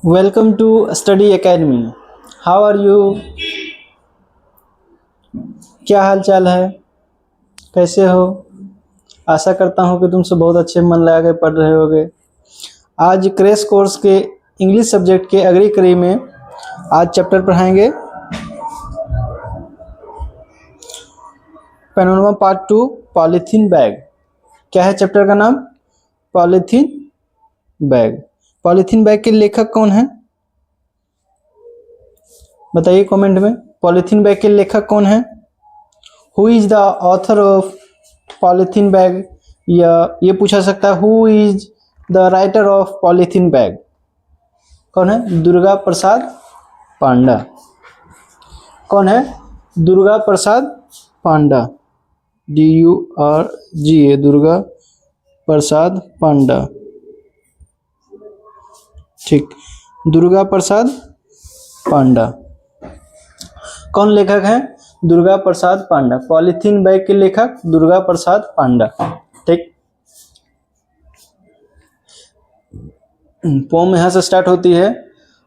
Welcome to study academy. How are you? क्या हाल चाल है? कैसे हो? आशा करता हूँ कि तुम सब बहुत अच्छे मन लगा के पढ़ रहे होगे। आज क्रैश कोर्स के इंग्लिश सब्जेक्ट के अगली कड़ी में आज चैप्टर पढ़ाएंगे पैनोरमा पार्ट 2 पॉलीथीन बैग। क्या है चैप्टर का नाम? Polythene bag. पॉलीथीन बैग के लेखक कौन है? बताइए कमेंट में। पॉलीथीन बैग के लेखक कौन है? Who is the author of polythene bag, या ये पूछा सकता है who is the writer of polythene bag. कौन है? दुर्गा प्रसाद पांडा। कौन है? दुर्गा प्रसाद पांडा। DURGA, दुर्गा प्रसाद पांडा। ठीक, दुर्गा प्रसाद पांडा। कौन लेखक है? दुर्गा प्रसाद पांडा। पॉलीथीन बैग के लेखक दुर्गा प्रसाद पांडा। ठीक, पोम यहां से स्टार्ट होती है।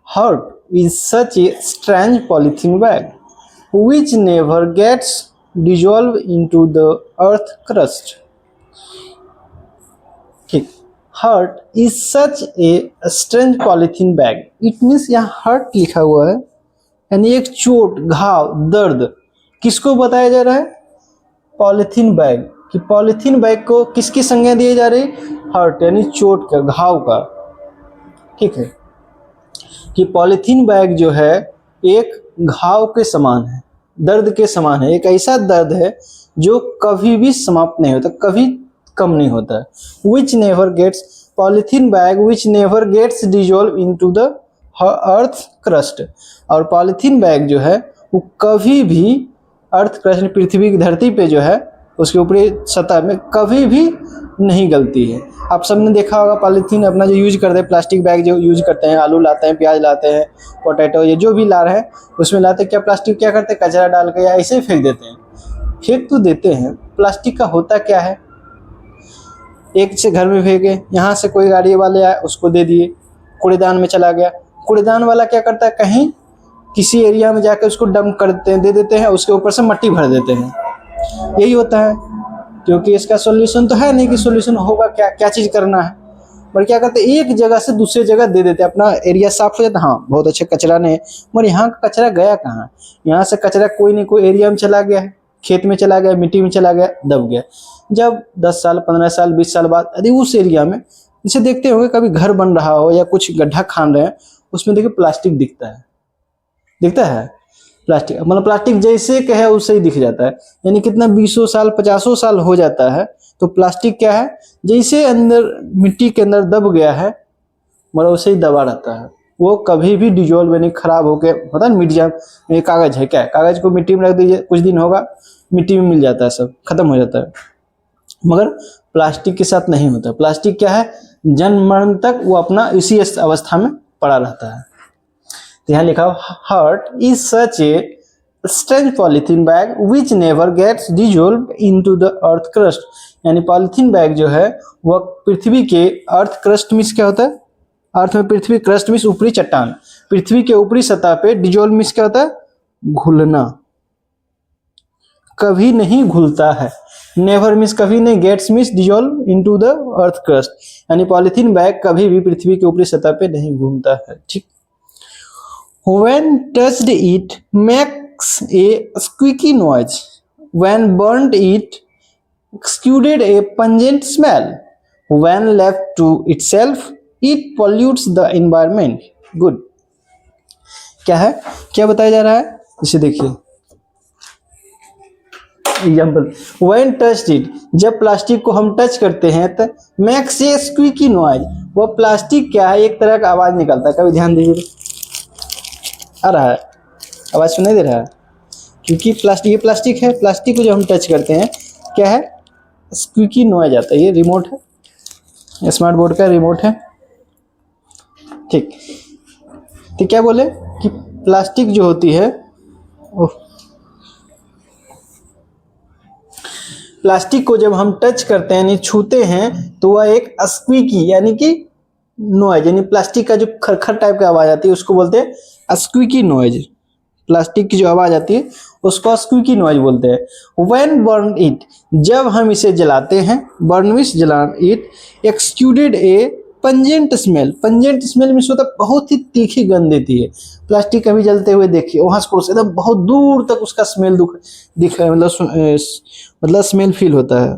Hurt is such a strange polythene bag which never gets dissolved into the earth crust. ठीक, hurt is such a strange polythene bag. It means यहाँ हर्ट लिखा हुआ है, यानी एक चोट, घाव, दर्द। किसको बताया जा रहा है? Polythene bag. कि पॉलीथीन बैग को किसकी संज्ञा दी जा रही? हर्ट, यानी चोट का, घाव का। ठीक है, कि पॉलीथीन बैग जो है एक घाव के समान है, दर्द के समान है। एक ऐसा दर्द है जो कभी भी समाप्त नहीं होता, कभी कम नहीं होता है। Which never gets, polythene bag which never gets dissolve into the earth crust. और पॉलीथीन बैग जो है वो कभी भी अर्थ क्रस्ट, पृथ्वी की धरती पे जो है उसके ऊपरी सतह में कभी भी नहीं गलती है। आप सबने देखा होगा पॉलीथीन अपना जो यूज करते हैं, प्लास्टिक बैग जो यूज करते हैं, आलू लाते हैं, प्याज लाते हैं, पोटैटो, ये जो भी ला रहे हैं उसमें लाते क्या प्लास्टिक क्या करते हैं? कचरा डाल के या ऐसे ही फेंक देते हैं। फेंक तो देते हैं, प्लास्टिक का होता क्या है? एक से घर में फेंके, यहाँ से कोई गाड़ी वाले आए उसको दे दिए, कूड़ेदान में चला गया। कूड़ेदान वाला क्या करता है? कहीं किसी एरिया में जाकर उसको डंप कर देते हैं, दे देते हैं, उसके ऊपर से मिट्टी भर देते हैं। यही होता है, क्योंकि इसका सॉल्यूशन तो है नहीं कि सॉल्यूशन होगा क्या, क्या चीज़ करना है। पर क्या करते हैं? एक जगह से दूसरी जगह दे देते हैं, अपना एरिया साफ हो जाता है। हाँ, बहुत अच्छे कचरा नहीं, मगर यहाँ का कचरा गया कहाँ? यहाँ से कचरा कोई नहीं कोई एरिया में चला गया है, खेत में चला गया, मिट्टी में चला गया, दब गया। जब 10 साल, 15 साल, 20 साल बाद यदि उस एरिया में जैसे देखते होंगे कभी घर बन रहा हो या कुछ गड्ढा खान रहे हैं, उसमें देखिए प्लास्टिक दिखता है, दिखता है प्लास्टिक, मतलब प्लास्टिक जैसे कहे उससे ही दिख जाता है। यानी कितना 20 साल 50 साल हो जाता है तो प्लास्टिक क्या है? जैसे अंदर मिट्टी के अंदर दब गया है, मतलब उसे ही दबा रहता है, वो कभी भी डिजोल्व नहीं, खराब होके पता नहीं मिट जाए। ये कागज है क्या? कागज को मिट्टी में रख दीजिए, कुछ दिन होगा मिट्टी में मिल जाता है, सब खत्म हो जाता है। मगर प्लास्टिक के साथ नहीं होता। प्लास्टिक क्या है? जन्म मरण तक वो अपना इसी अवस्था में पड़ा रहता है। तो यहाँ लिखा hurt is such a strange polythene bag which never gets dissolve into the earth crust. यानी पॉलीथीन बैग जो है वह पृथ्वी के अर्थ क्रस्ट मीन्स क्या होता है? अर्थ में पृथ्वी, क्रस्ट मीन्स ऊपरी चट्टान, पृथ्वी के ऊपरी सतह पे। डिजोल्व मीन्स क्या होता है? घुलना, कभी नहीं घुलता है। नेवर मीन्स कभी नहीं, gets means dissolve into the earth crust. यानी पॉलीथीन बैग कभी भी पृथ्वी के ऊपरी सतह पे नहीं घूमता है। ठीक, when touched it makes a squeaky noise, when burnt it exuded a pungent smell, when left to itself it pollutes the environment. Good. क्या है? क्या बताया जा रहा है? इसे देखिए एग्जाम्पल, when touched it, जब प्लास्टिक को हम टच करते हैं तो makes a squeaky noise, वो प्लास्टिक क्या है? एक तरह का आवाज निकलता है। कभी ध्यान दीजिए, आ रहा है आवाज? सुनाई दे रहा है? क्योंकि प्लास्टिक, ये प्लास्टिक है, प्लास्टिक को जब हम टच करते हैं क्या है? स्क्वीकी नॉइज आता है। ये रिमोट है, स्मार्ट बोर्ड का रिमोट है। ठीक, तो क्या बोले कि प्लास्टिक जो होती है प्लास्टिक को जब हम टच करते हैं यानी छूते हैं तो वह एक स्क्वीकी यानी कि नॉइज, यानी प्लास्टिक का जो खरखर टाइप का आवाज आती है उसको बोलते हैं स्क्वीकी नॉइज। प्लास्टिक की जो आवाज आती है उसको स्क्वीकी नॉइज बोलते हैं। व्हेन बर्न इट, जब हम इसे जलाते हैं, बर्न मींस जलाना, it exuded a pungent smell. Pungent smell means होता है बहुत ही तीखी गंध देती है। प्लास्टिक कभी जलते हुए देखिए, वहां से एकदम बहुत दूर तक उसका स्मेल दिख मतलब स्मेल फील होता है।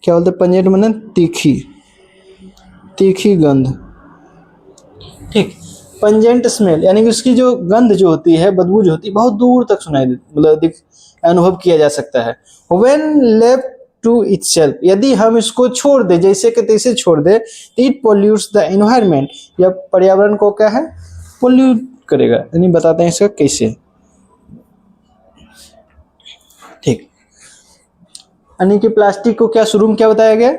क्या बोलते हैं पंजेंट, मतलब तीखी, तीखी गंध, ठीक। पंजेंट स्मेल यानी कि उसकी जो गंध जो होती है, बदबू जो होती है, बहुत दूर तक सुनाई मतलब अनुभव किया जा सकता है। व्हेन लेफ्ट टू इटसेल्फ, यदि हम इसको छोड़ दे, जैसे कि तैसे छोड़ दे, इट पोल्यूट्स द एनवायरनमेंट, या पर्यावरण को क्या है, पोल्यूट करेगा। यानी बताते हैं इसका कैसे, ठीक। यानी कि प्लास्टिक को क्या शुरू में क्या बताया गया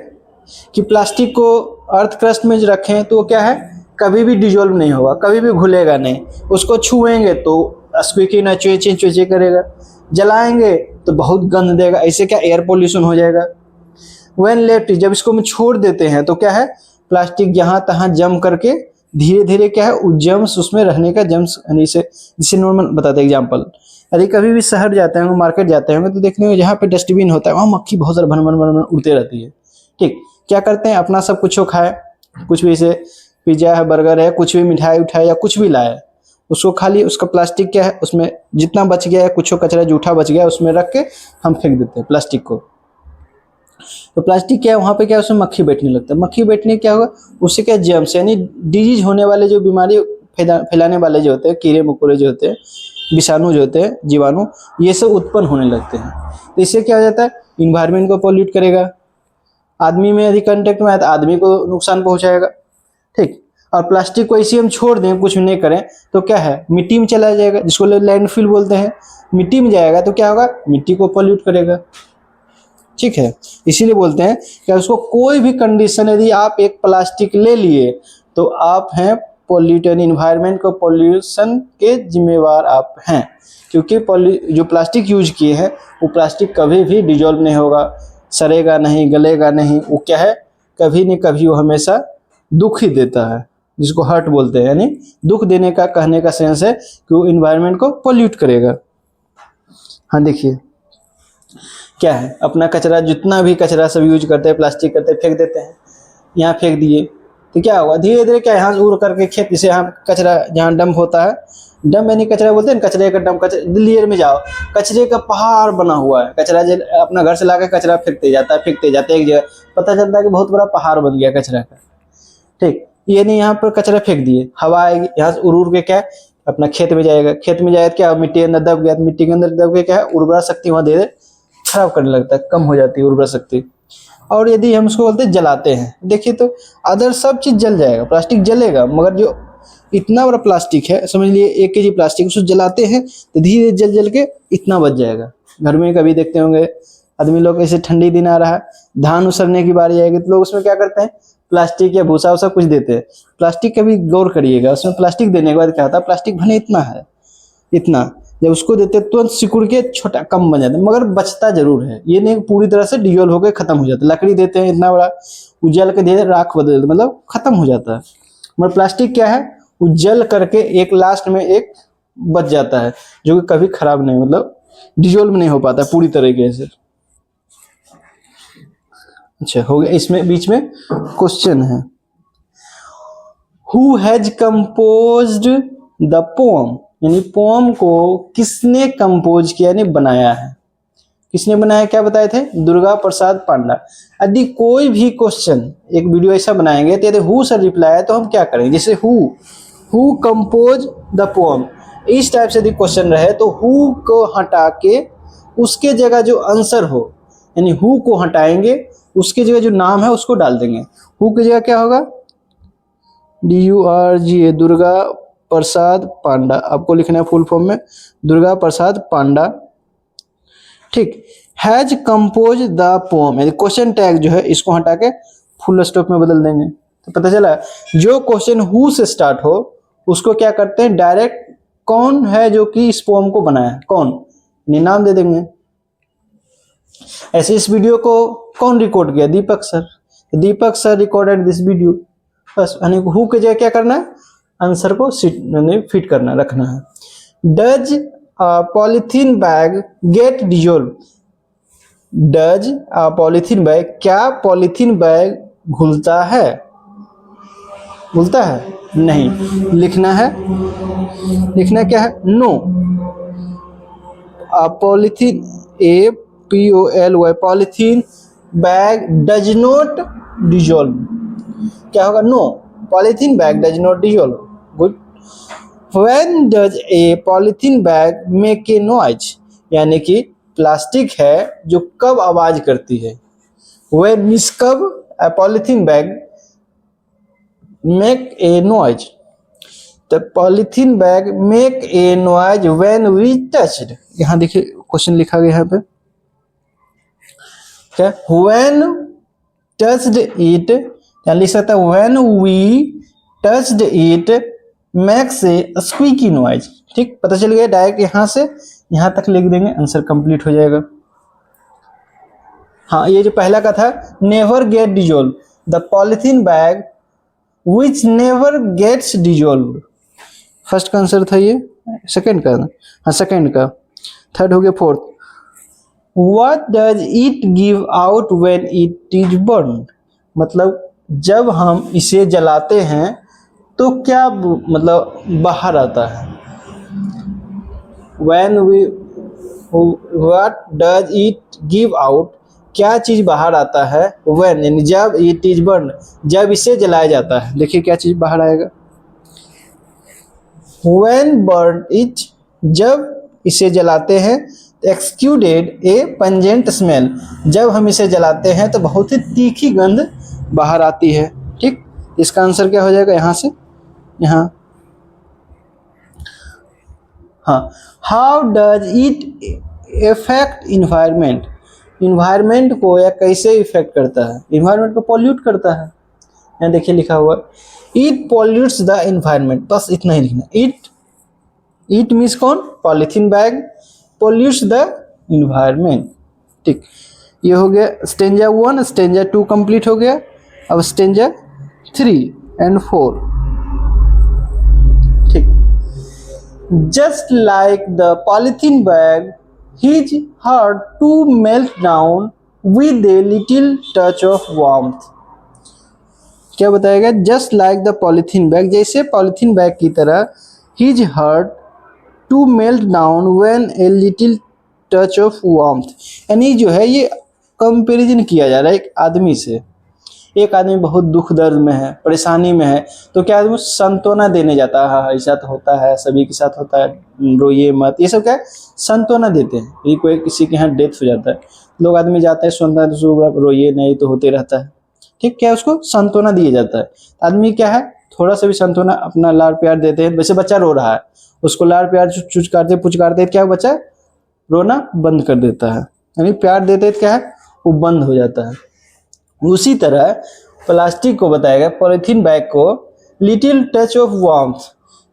कि प्लास्टिक को अर्थ क्रस्ट में रखें तो क्या है, कभी भी डिजोल्व नहीं होगा, कभी भी घुलेगा नहीं। उसको छुएंगे तो स्क्वीकी ना चुए चुए करेगा, जलाएंगे तो बहुत गंध देगा, ऐसे क्या एयर पोल्यूशन हो जाएगा। व्हेन लेफ्ट, जब इसको हम छोड़ देते हैं तो क्या है, प्लास्टिक जहां तहां जम करके धीरे धीरे क्या है, जम्स उसमें रहने का जम्स, यानी जिसे नॉर्मल बताते हैं एग्जाम्पल, यदि कभी भी शहर जाते होंगे, मार्केट जाते होंगे तो देखने में जहाँ पे डस्टबिन होता है वहाँ मक्खी बहुत सारा भन भन भन भन उड़ते रहती है, ठीक। क्या करते हैं, अपना सब कुछ खाए, कुछ भी, इसे पिज्जा है, बर्गर है, कुछ भी मिठाई उठाए या कुछ भी लाए, उसको खाली उसका प्लास्टिक क्या है, उसमें जितना बच गया है, कुछ कचरा जूठा बच गया है, उसमें रख के हम फेंक देते हैं प्लास्टिक को। तो प्लास्टिक क्या है, वहाँ पे क्या है, उसमें मक्खी बैठने लगता है। मक्खी बैठने क्या होगा, उससे क्या जर्म्स यानी डिजीज होने वाले जो बीमारी फैलाने वाले जो होते हैं, कीड़े मकोड़े जो होते हैं, विषाणु जो होते हैं, जीवाणु, ये सब उत्पन्न होने लगते हैं। तो इससे क्या हो जाता है, इन्वायरमेंट को पॉल्यूट करेगा, आदमी में यदि कांटेक्ट में आया तो आदमी को नुकसान पहुंचाएगा, ठीक। और प्लास्टिक को ऐसे हम छोड़ दें, कुछ नहीं करें तो क्या है, मिट्टी में चला जाएगा, जिसको लैंडफिल बोलते हैं। मिट्टी में जाएगा तो क्या होगा, मिट्टी को पॉल्यूट करेगा, ठीक है। इसीलिए बोलते हैं कि उसको कोई भी कंडीशन, यदि आप एक प्लास्टिक ले लिए तो आप हैं पॉल्यूटेड, इन्वायरमेंट को पॉल्यूशन के जिम्मेवार आप हैं, क्योंकि जो प्लास्टिक यूज किए हैं वो प्लास्टिक कभी भी डिजोल्व नहीं होगा, सड़ेगा नहीं, गलेगा नहीं, वो क्या है, कभी नहीं कभी वो हमेशा दुख ही देता है, जिसको हर्ट बोलते हैं, यानी दुख देने का कहने का सेंस है कि वो इन्वायरमेंट को पॉल्यूट करेगा। हाँ देखिए क्या है, अपना कचरा, जितना भी कचरा सब यूज करते हैं, प्लास्टिक करते हैं, फेंक देते हैं, यहाँ फेंक दिए तो क्या होगा, धीरे धीरे क्या, यहाँ उड़ करके खेत, जैसे यहाँ कचरा जहाँ डंप होता है, डंप यानी कचरा बोलते हैं ना, कचरे का डंप, दिल्ली में जाओ, कचरे का पहाड़ बना हुआ है, कचरा अपना घर से ला कर कचरा फेंकते जाता है एक जगह, पता चलता है कि बहुत बड़ा पहाड़ बन गया कचरा का, ठीक। ये नहीं, यहाँ पर कचरा फेंक दिए, हवा आएगी, यहाँ से उड़ के क्या है, अपना खेत में जाएगा, खेत में जाएगा क्या, मिट्टी के अंदर दब गया, मिट्टी के अंदर दब के क्या है, उर्वरा शक्ति वहाँ धीरे खराब करने लगता है, कम हो जाती है उर्वरा शक्ति। और यदि हम उसको बोलते हैं जलाते हैं, देखिए तो अदर सब चीज जल जाएगा, प्लास्टिक जलेगा, मगर जो इतना बड़ा प्लास्टिक है, समझ लिए 1 kg प्लास्टिक, उसको जलाते हैं तो धीरे जल जल के इतना बच जाएगा। घर में कभी देखते होंगे आदमी लोग, ऐसे ठंडी दिन आ रहा है, धान उसरने की बारी आएगी तो लोग उसमें क्या करते हैं, प्लास्टिक या भूसा वूसा कुछ देते हैं। प्लास्टिक का भी गौर करिएगा, उसमें प्लास्टिक देने के बाद क्या होता है, प्लास्टिक भले इतना है, इतना, जब उसको देते तुरंत सिकुड़ के छोटा कम बन जाता है, मगर बचता जरूर है, ये नहीं पूरी तरह से डिजोल्व होकर खत्म हो जाता है। लकड़ी देते हैं इतना बड़ा, उजल के धीरे राख बदल देते, मतलब खत्म हो जाता है। मगर प्लास्टिक क्या है, उजल करके एक लास्ट में एक बच जाता है, जो कि कभी खराब नहीं, मतलब डिजोल्व नहीं हो पाता पूरी तरीके से। अच्छा हो गया, इसमें बीच में क्वेश्चन है, who has composed the pome, यानी पोम को किसने कंपोज किया, यानी बनाया है, किसने बनाया, क्या बताए थे, दुर्गा प्रसाद पांडा। यदि कोई भी क्वेश्चन, एक वीडियो ऐसा बनाएंगे तो यदि हु से रिप्लाई है तो हम क्या करेंगे, जैसे हु कंपोज द पोम, इस टाइप से यदि क्वेश्चन रहे तो हु को हटा के उसके जगह जो आंसर हो, यानी हु को हटाएंगे, उसके जगह जो नाम है उसको डाल देंगे। हु की जगह क्या होगा, DURGA, दुर्गा प्रसाद पांडा, आपको लिखना है फुल फॉर्म में, दुर्गा प्रसाद पांडा, ठीक। हैज कंपोज द पोम, यानी क्वेश्चन टैग जो है इसको हटा के फुल स्टॉप में बदल देंगे। तो पता चला जो क्वेश्चन हु से स्टार्ट हो उसको क्या करते हैं, डायरेक्ट कौन है जो कि इस पोम को बनाया, कौन, नाम दे देंगे, ऐसे इस वीडियो को कौन रिकॉर्ड किया? Deepak sir. Deepak sir recorded this video. बस यानी हु के जगह क्या करना है, आंसर को फिट करना रखना है। Does polythene bag get dissolve? Does polythene bag, क्या पॉलिथीन बैग घुलता है? घुलता है? नहीं। लिखना है, लिखना क्या है? No. Polythene APOLY polythene bag does not dissolve. क्या होगा? No, polythene bag does not dissolve. Good. When does a polythene bag make a noise? यानी कि प्लास्टिक है जो कब आवाज करती है? व्हेन मींस कब, a polythene bag make a noise. The polythene bag make a noise when we touched. यहाँ देखिए क्वेश्चन लिखा गया यहाँ पे क्या? व्हेन टच्ड इट, या लिख सकता है when we touched it makes a squeaky noise. ठीक, पता चल गया। डायरेक्ट यहाँ से यहाँ तक लिख देंगे, आंसर कंप्लीट हो जाएगा। हाँ, ये जो पहला का था, never get dissolve, the polythene bag which never gets dissolve. First का आंसर था ये, सेकंड का, हाँ सेकंड का। थर्ड हो गया। Fourth, what does it give out when it is burn? मतलब जब हम इसे जलाते हैं तो क्या मतलब बाहर आता है? When we, what does it give out, क्या चीज बाहर आता है? व्हेन यानी जब, इट इज बर्न जब इसे जलाया जाता है। देखिए क्या चीज बाहर आएगा? व्हेन बर्न इट, जब इसे जलाते हैं। एक्सक्यूडेड ए पंजेंट स्मेल, जब हम इसे जलाते हैं तो बहुत ही तीखी गंध बाहर आती है। ठीक, इसका आंसर क्या हो जाएगा? यहाँ से यहाँ। हाँ, how does it effect environment? Environment को या कैसे इफेक्ट करता है? इन्वायरमेंट को पॉल्यूट करता है। यहाँ देखिए लिखा हुआ, इट पॉल्यूट्स द इन्वायरमेंट। बस इतना ही लिखना। इट मीन्स कौन? Polythene bag pollutes the environment. ठीक, ये हो गया स्टेंजा 1। स्टेंजा 2 कंप्लीट हो गया। अब स्टेंजा 3 and 4। ठीक, just like the polythene bag his heart to melt down with a little touch of warmth। क्या बताएगा? Just like the polythene bag, जैसे पॉलिथीन बैग की तरह, his heart to melt down when a little touch of warmth। यानी जो है ये comparison किया जा रहा है एक आदमी से। एक आदमी बहुत दुख दर्द में है, परेशानी में है, तो क्या आदमी सांत्वना देने जाता है? हाँ, ऐसा तो होता है, सभी के साथ होता है, रोइए मत, ये सब क्या है? सांत्वना देते हैं। यदि कोई किसी के यहाँ डेथ हो जाता है, लोग आदमी जाते हैं, सुनता है तो रोइए नहीं, तो होते रहता है। ठीक, क्या उसको सांत्वना दिया जाता है। आदमी क्या है, थोड़ा सा भी सांत्वना, अपना लाड़ प्यार देते हैं। वैसे बच्चा रो रहा है, उसको लाड़ प्यार चुचकारते पुचकारते क्या बच्चा रोना बंद कर देता है, यानी प्यार देते क्या है, वो बंद हो जाता है। उसी तरह प्लास्टिक को बताएगा, पॉलीथीन बैग को लिटिल टच ऑफ वार्मथ,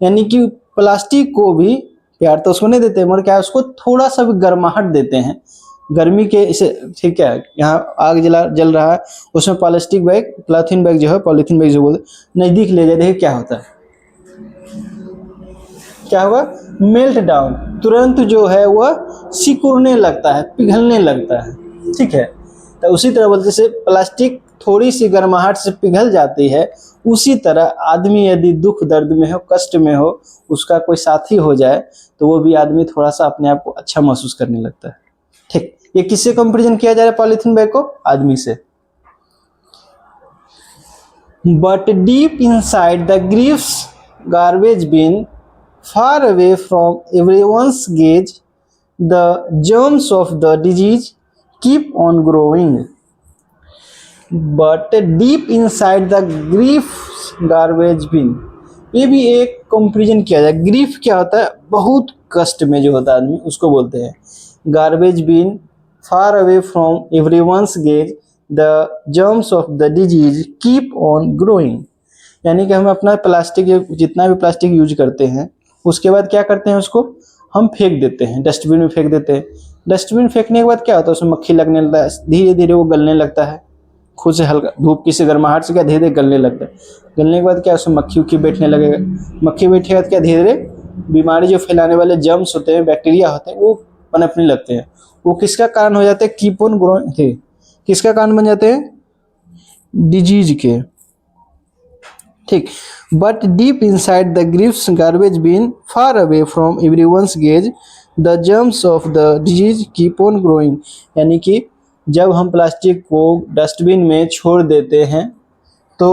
यानी कि प्लास्टिक को भी प्यार तो उसको नहीं देते, मगर क्या उसको थोड़ा सा भी गर्माहट देते हैं, गर्मी के इसे। ठीक है, यहाँ आग जल रहा है, उसमें प्लास्टिक बैग, पॉलीथीन बैग जो है, पॉलीथीन बैग जो बोलते, नजदीक ले जाए, देखिए क्या होता है, क्या होगा? मेल्ट डाउन, तुरंत जो है वह सिकुड़ने लगता है, पिघलने लगता है। ठीक है, तो उसी तरह बोलते से प्लास्टिक थोड़ी सी गर्माहट से पिघल जाती है, उसी तरह आदमी यदि दुख दर्द में हो, कष्ट में हो, उसका कोई साथी हो जाए तो वो भी आदमी थोड़ा सा अपने आप को अच्छा महसूस करने लगता है। ठीक, ये किससे कंपैरिजन किया जा रहा है पॉलीथीन बैग को? आदमी से। But deep inside the griefs garbage bin, far away from everyone's gaze, the germs of the disease keep on growing। But deep inside the grief's garbage bin, ये भी एक कंपैरिजन किया जाए। ग्रीफ क्या होता है? बहुत कष्ट में जो होता है आदमी, उसको बोलते हैं। Garbage bin, far away from everyone's gaze, the germs of the disease keep on growing। यानी कि हम अपना प्लास्टिक, जितना भी प्लास्टिक यूज करते हैं, उसके बाद क्या करते हैं, उसको हम फेंक देते हैं, डस्टबिन में फेंक देते हैं। डस्टबिन फेंकने के बाद क्या होता है, उसमें मक्खी लगने लगता है, धीरे धीरे वो गलने लगता है, खुद से हल्का धूप की से गर्माहट से क्या धीरे धीरे गलने लगता है। गलने के बाद क्या उसमें मक्खी उक्खी बैठने लगेगा, मक्खी बैठेगा तो क्या धीरे धीरे बीमारी जो फैलाने वाले जर्म्स होते हैं, बैक्टीरिया होते हैं, वो पनपने लगते हैं। वो किसका कारण हो जाते हैं, कीप ऑन ग्रोइंग, किसका कारण बन जाते हैं, डिजीज के। ठीक, but deep inside the griefs garbage bin far away from everyone's gaze the germs of the disease keep on growing. यानी कि जब हम प्लास्टिक को डस्टबिन में छोड़ देते हैं तो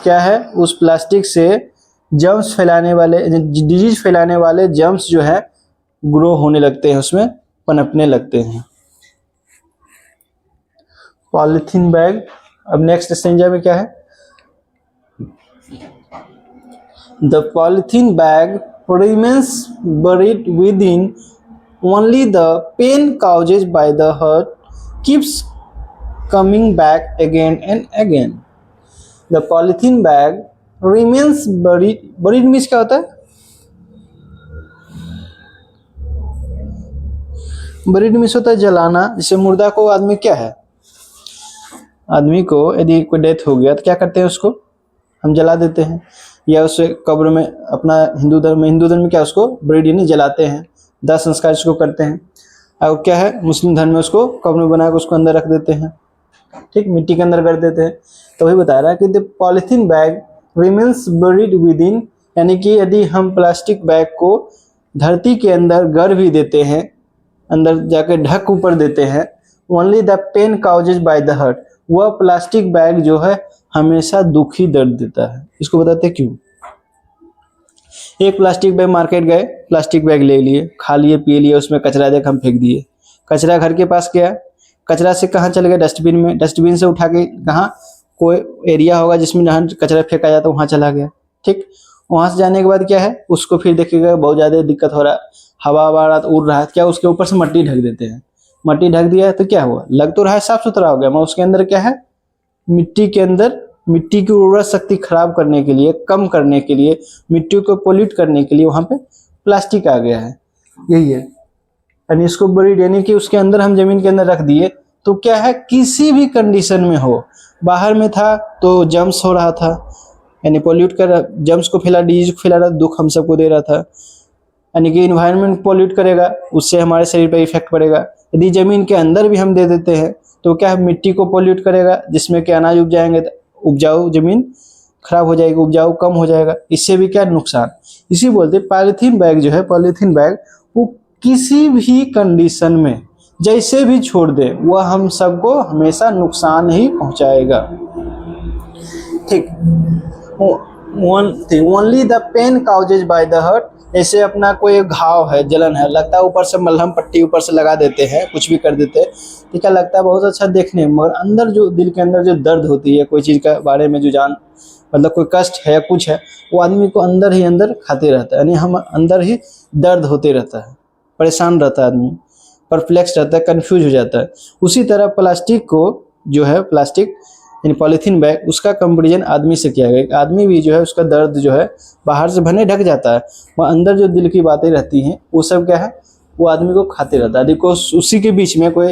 क्या है, उस प्लास्टिक से जर्म्स फैलाने वाले, डिजीज फैलाने वाले जर्म्स जो है ग्रो होने लगते हैं, उसमें पनपने लगते हैं। Polythene bag. अब नेक्स्ट स्टेंजा में क्या है, the polythene bag remains buried within only the pain caused by the hurt keeps coming back again and again. The polythene bag remains buried, buried means क्या होता है, buried means होता है जलाना। जैसे मुर्दा को आदमी क्या है, आदमी को यदि कोई डेथ हो गया तो क्या करते हैं, उसको हम जला देते हैं, या उसे कब्र में, अपना हिंदू धर्म में क्या उसको बरीड यानी जलाते हैं, दाह संस्कार इसको करते हैं। और क्या है, मुस्लिम धर्म में उसको कब्र में बना कर उसको अंदर रख देते हैं, ठीक, मिट्टी के अंदर कर देते हैं। तो वही बता रहा है कि the polythene bag remains buried with in, यानी कि यदि हम प्लास्टिक बैग को धरती के अंदर गड़ भी देते हैं, अंदर जाकर ढक ऊपर देते हैं, only the pain causes by the hurt, वह प्लास्टिक बैग जो है हमेशा दुखी दर्द देता है। इसको बताते हैं क्यों। एक प्लास्टिक बैग, मार्केट गए, प्लास्टिक बैग ले लिए, खा लिए, पी लिए, उसमें कचरा देख हम फेंक दिए, कचरा घर के पास गया, कचरा से कहाँ चले गए, डस्टबिन में, डस्टबिन से उठा के कहाँ, कोई एरिया होगा जिसमें जहाँ कचरा फेंका जाता है वहाँ चला गया, ठीक। वहाँ से जाने के बाद क्या है, उसको फिर देखिएगा बहुत ज़्यादा दिक्कत हो रहा है, हवा उड़ रहा है, क्या उसके ऊपर से मट्टी ढक देते हैं, मट्टी ढक दिया है तो क्या हुआ, लग तो रहा है साफ सुथरा हो गया, मगर उसके अंदर क्या है, मिट्टी के अंदर, मिट्टी की उर्वरक शक्ति खराब करने के लिए, कम करने के लिए, मिट्टी को पोल्यूट करने के लिए वहाँ पे प्लास्टिक आ गया है। यही है, यानी इसको बरीड, यानी कि उसके अंदर हम जमीन के अंदर रख दिए तो क्या है, किसी भी कंडीशन में हो, बाहर में था तो जम्स हो रहा था, यानी पोल्यूट कर, जम्स को फैला, डिजीज को फैला रहा, दुख हम सबको दे रहा था, यानी कि इन्वायरमेंट पोल्यूट करेगा, उससे हमारे शरीर पर इफेक्ट पड़ेगा। यदि जमीन के अंदर भी हम दे देते हैं तो क्या है, मिट्टी को पोल्यूट करेगा, जिसमें कि अनाज उपजाएंगे तो उपजाऊ जमीन खराब हो जाएगी, उपजाऊ कम हो जाएगा, इससे भी क्या नुकसान। इसी बोलते पॉलीथीन बैग जो है, पॉलीथीन बैग वो किसी भी कंडीशन में जैसे भी छोड़ दे वह हम सबको हमेशा नुकसान ही पहुंचाएगा, ठीक। Only the pain causes by the hurt, ऐसे अपना कोई घाव है, जलन है, लगता है ऊपर से मलहम पट्टी ऊपर से लगा देते हैं, कुछ भी कर देते हैं, तो क्या लगता है बहुत अच्छा देखने में, मगर अंदर जो दिल के अंदर जो दर्द होती है, कोई चीज़ का बारे में जो जान, मतलब कोई कष्ट है या कुछ है, वो आदमी को अंदर ही अंदर खाते रहता है, यानी हम अंदर ही दर्द होते रहता है, परेशान रहता है आदमी, परप्लेक्स रहता है, कन्फ्यूज हो जाता है। उसी तरह प्लास्टिक को जो है, प्लास्टिक यानी पॉलीथीन बैग, उसका कंपेरिजन आदमी से किया गया। आदमी भी जो है उसका दर्द जो है बाहर से भले ढक जाता है, वह अंदर जो दिल की बातें रहती हैं वो सब क्या है, वो आदमी को खाते रहता है। देखो उसी के बीच में कोई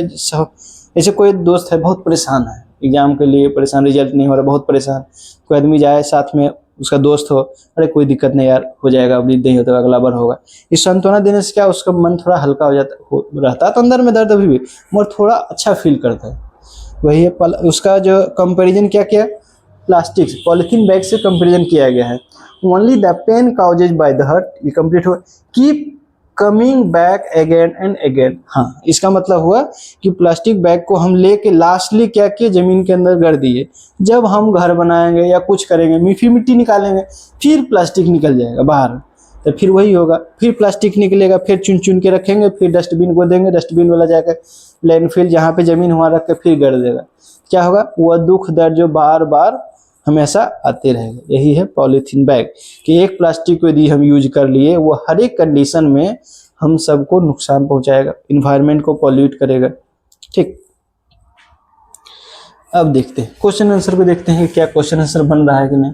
ऐसे कोई दोस्त है बहुत परेशान है, एग्जाम के लिए परेशान, रिजल्ट नहीं हो रहा, बहुत परेशान, कोई आदमी जाए साथ में उसका दोस्त हो, अरे कोई दिक्कत नहीं यार, हो जाएगा, अभी नहीं होता, अगला बार होगा, इस सांत्वना देने से क्या उसका मन थोड़ा हल्का हो जाता रहता है, तो अंदर में दर्द अभी भी, मगर थोड़ा अच्छा फील करता है। वही है, उसका जो कंपैरिजन क्या किया, प्लास्टिक पॉलीथीन बैग से कंपैरिजन किया गया है। Only the pain causes by the hurt, ये कंप्लीट हुआ, keep coming back again and again. हाँ, इसका मतलब हुआ कि प्लास्टिक बैग को हम लेके लास्टली क्या किए, जमीन के अंदर गड़ दिए। जब हम घर बनाएंगे या कुछ करेंगे, फिर मिट्टी निकालेंगे, फिर प्लास्टिक निकल जाएगा बाहर, तो फिर वही होगा, फिर प्लास्टिक निकलेगा, फिर चुन चुन के रखेंगे, फिर डस्टबिन को देंगे, डस्टबिन वाला जाकर लैंडफिल जहाँ पे जमीन वहाँ रख के फिर गड़ देगा। क्या होगा, वह दुख दर्द जो बार बार हमेशा आते रहेगा। यही है पॉलीथीन बैग, कि एक प्लास्टिक को यदि हम यूज कर लिए, वो हर एक कंडीशन में हम सबको नुकसान पहुंचाएगा, इन्वायरमेंट को पॉल्यूट करेगा, ठीक। अब देखते हैं क्वेश्चन आंसर को, देखते हैं कि क्या क्वेश्चन आंसर बन रहा है कि नहीं।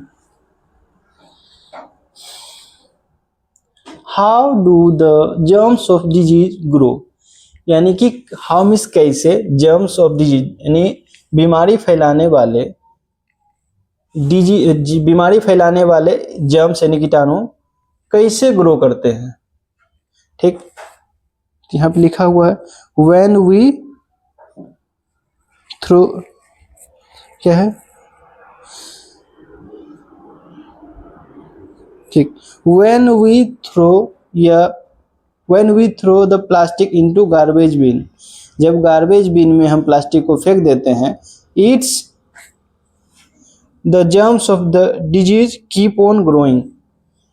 How do the germs of disease grow, यानी कि हाउ मीन्स कैसे जर्म्स ऑफ डिजीज यानी बीमारी फैलाने वाले बीमारी फैलाने वाले जर्म्स यानी कीटाणु कैसे ग्रो करते हैं। ठीक, यहाँ पे लिखा हुआ है व्हेन वी थ्रू, क्या है, ठीक, when we throw the plastic into garbage bin, जब गार्बेज बिन में हम प्लास्टिक को फेंक देते हैं, it's the germs of the disease keep on growing,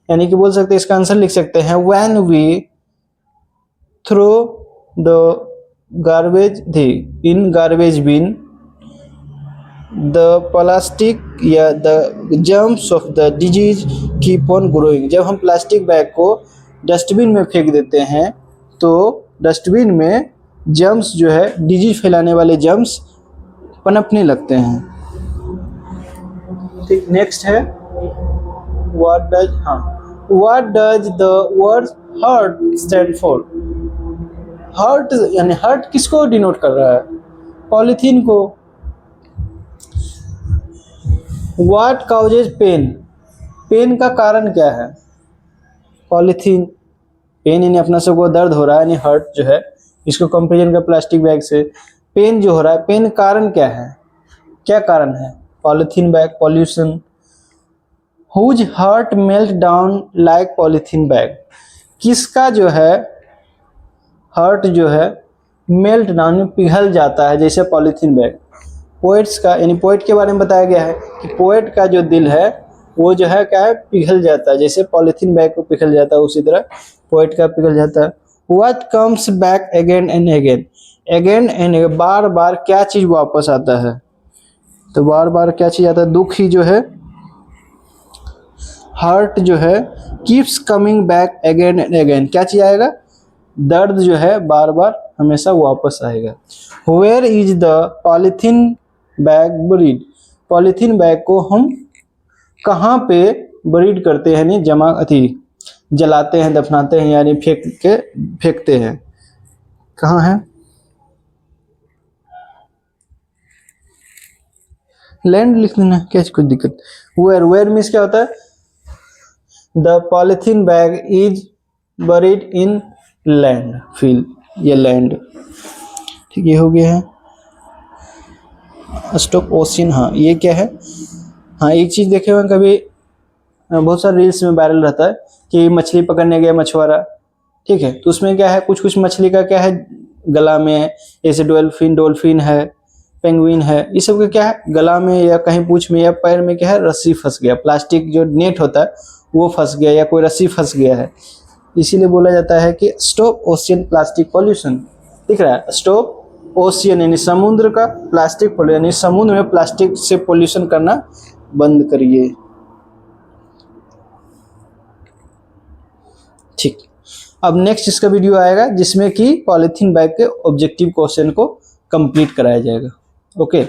यानी कि बोल सकते हैं, इसका आंसर लिख सकते हैं when we throw the garbage the in garbage bin the plastic या the germs of the disease keep on growing, जब हम प्लास्टिक बैग को डस्टबिन में फेंक देते हैं तो डस्टबिन में जर्म्स जो है डिजीज फैलाने वाले जर्म्स पनपने लगते हैं। ठीक, नेक्स्ट है what does the word hurt stand for. Hurt यानी हर्ट किसको डिनोट कर रहा है, पॉलीथीन को। व्हाट काउजेज पेन, पेन का कारण क्या है, पॉलीथीन। पेन यानी अपना सबको दर्द हो रहा है, यानी हर्ट जो है, इसको कंपेरिजन का प्लास्टिक बैग से। पेन जो हो रहा है, पेन कारण क्या है, क्या कारण है, polythene bag, pollution. Whose hurt melt down like polythene bag, किसका जो है हर्ट जो है मेल्ट डाउन पिघल जाता है जैसे पॉलीथीन बैग। पोएट्स का, यानी पोएट के बारे में बताया गया है कि पोएट का जो दिल है वो जो है क्या है, पिघल जाता है, जैसे पॉलीथीन बैग को पिघल जाता है उसी तरह पोएट का पिघल जाता है। What comes back again and again, again and again, बार बार क्या चीज वापस आता है, तो बार बार क्या चीज आता है, दुख ही जो है, हर्ट जो है keeps coming back again and again, क्या चीज आएगा, दर्द जो है बार बार हमेशा वापस आएगा। Where is the polythene bag buried, polythene bag को हम कहाँ पे बरीड करते हैं, यानी जमा जलाते हैं, दफनाते हैं, यानी फेंकते हैं, कहाँ है, लैंड लिख देना, क्या कुछ दिक्कत। वेयर मीन्स क्या होता है, the polythene bag is buried in landfill, ये लैंड। ठीक, ये हो गया है स्टॉप ओशियन। हाँ, ये क्या है, हाँ एक चीज देखे हुए कभी बहुत सारे रील्स में वायरल रहता है कि मछली पकड़ने गया मछुआरा, ठीक है, तो उसमें क्या है, कुछ कुछ मछली का क्या है गला में, जैसे डॉल्फिन है, पेंगुइन है, ये सब का क्या है गला में या कहीं पूंछ में या पैर में क्या है रस्सी फंस गया, प्लास्टिक जो नेट होता है वो फंस गया या कोई रस्सी फंस गया है, इसीलिए बोला जाता है कि स्टॉप ओशियन प्लास्टिक पॉल्यूशन। दिख रहा है, स्टॉप ओशियन यानी समुद्र का प्लास्टिक पोल्यूशन, यानी समुद्र में प्लास्टिक से पोल्यूशन करना बंद करिए। ठीक, अब नेक्स्ट इसका वीडियो आएगा जिसमें कि पॉलीथीन बैग के ऑब्जेक्टिव क्वेश्चन को कंप्लीट कराया जाएगा। ओके।